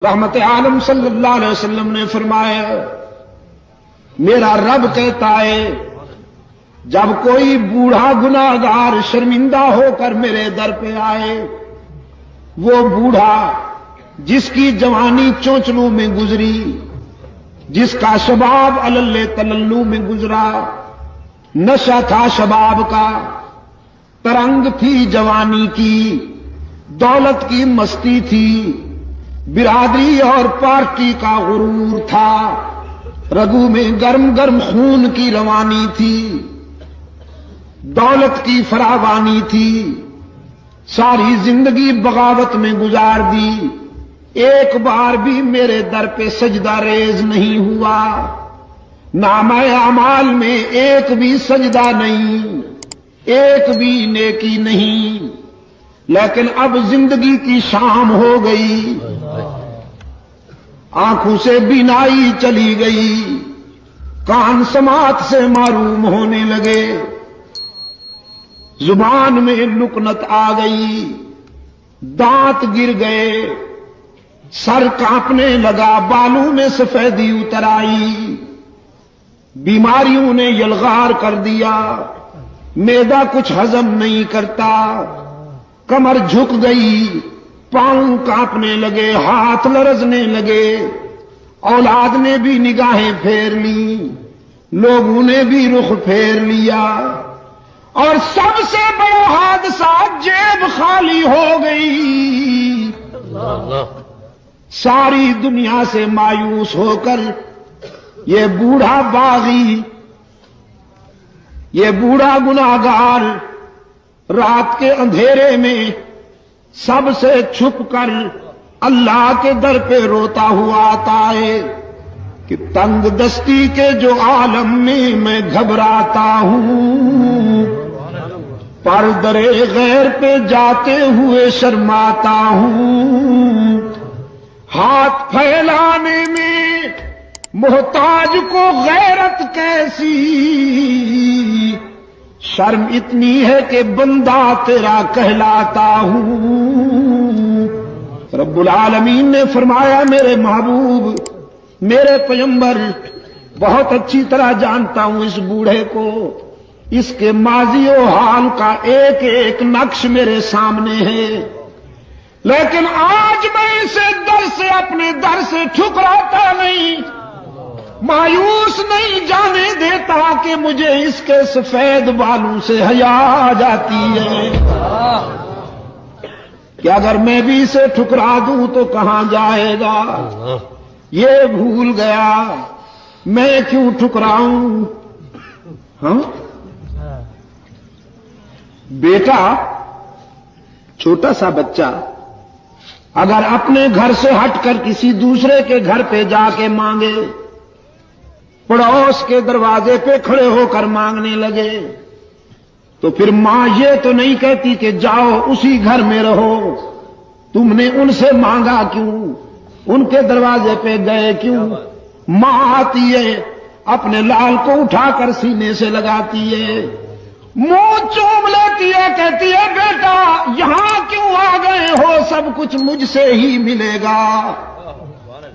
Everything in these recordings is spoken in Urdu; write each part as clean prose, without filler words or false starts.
رحمت عالم صلی اللہ علیہ وسلم نے فرمایا، میرا رب کہتا ہے جب کوئی بوڑھا گناہگار شرمندہ ہو کر میرے در پہ آئے، وہ بوڑھا جس کی جوانی چونچلوں میں گزری، جس کا شباب علل تللو میں گزرا، نشہ تھا شباب کا، ترنگ تھی جوانی کی، دولت کی مستی تھی، برادری اور پارٹی کا غرور تھا، رگوں میں گرم گرم خون کی روانی تھی، دولت کی فراوانی تھی، ساری زندگی بغاوت میں گزار دی، ایک بار بھی میرے در پہ سجدہ ریز نہیں ہوا، نامہ اعمال میں ایک بھی سجدہ نہیں، ایک بھی نیکی نہیں، لیکن اب زندگی کی شام ہو گئی، آنکھوں سے بینائی چلی گئی، کان سماعت سے معروم ہونے لگے، زبان میں لکنت آ گئی، دانت گر گئے، سر کانپنے لگا، بالوں میں سفیدی اتر آئی، بیماریوں نے یلغار کر دیا، معدہ کچھ ہضم نہیں کرتا، کمر جھک گئی، پاؤں کانپنے لگے، ہاتھ لرزنے لگے، اولاد نے بھی نگاہیں پھیر لی، لوگوں نے بھی رخ پھیر لیا، اور سب سے بڑا حادثہ جیب خالی ہو گئی۔ ساری دنیا سے مایوس ہو کر یہ بوڑھا باغی، یہ بوڑھا گناہگار رات کے اندھیرے میں سب سے چھپ کر اللہ کے در پہ روتا ہوا آتا ہے کہ تنگ دستی کے جو عالم میں گھبراتا ہوں، پر درے غیر پہ جاتے ہوئے شرماتا ہوں، ہاتھ پھیلانے میں محتاج کو غیرت کیسی، شرم اتنی ہے کہ بندہ تیرا کہلاتا ہوں۔ رب العالمین نے فرمایا میرے محبوب، میرے پیغمبر، بہت اچھی طرح جانتا ہوں اس بوڑھے کو، اس کے ماضی و حال کا ایک ایک نقش میرے سامنے ہے، لیکن آج میں اسے در سے اپنے در سے ٹھکراتا نہیں، مایوس نہیں جانے دیتا کہ مجھے اس کے سفید بالوں سے حیا آ جاتی ہے کہ اگر میں بھی اسے ٹھکرا دوں تو کہاں جائے گا، یہ بھول گیا میں کیوں ٹھکراؤں۔ ہاں بیٹا، چھوٹا سا بچہ اگر اپنے گھر سے ہٹ کر کسی دوسرے کے گھر پہ جا کے مانگے، پڑوس کے دروازے پہ کھڑے ہو کر مانگنے لگے، تو پھر ماں یہ تو نہیں کہتی کہ جاؤ اسی گھر میں رہو، تم نے ان سے مانگا کیوں، ان کے دروازے پہ گئے کیوں؟ ماں آتی ہے، اپنے لال کو اٹھا کر سینے سے لگاتی ہے، منہ چوم لیتی ہے، کہتی ہے بیٹا یہاں کیوں آ گئے ہو، سب کچھ مجھ سے ہی ملے گا۔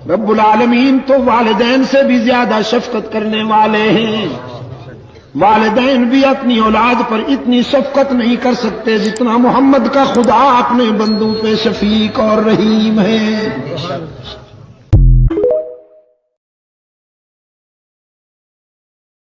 رب العالمین تو والدین سے بھی زیادہ شفقت کرنے والے ہیں، والدین بھی اپنی اولاد پر اتنی شفقت نہیں کر سکتے جتنا محمد کا خدا اپنے بندوں پہ شفیق اور رحیم ہے۔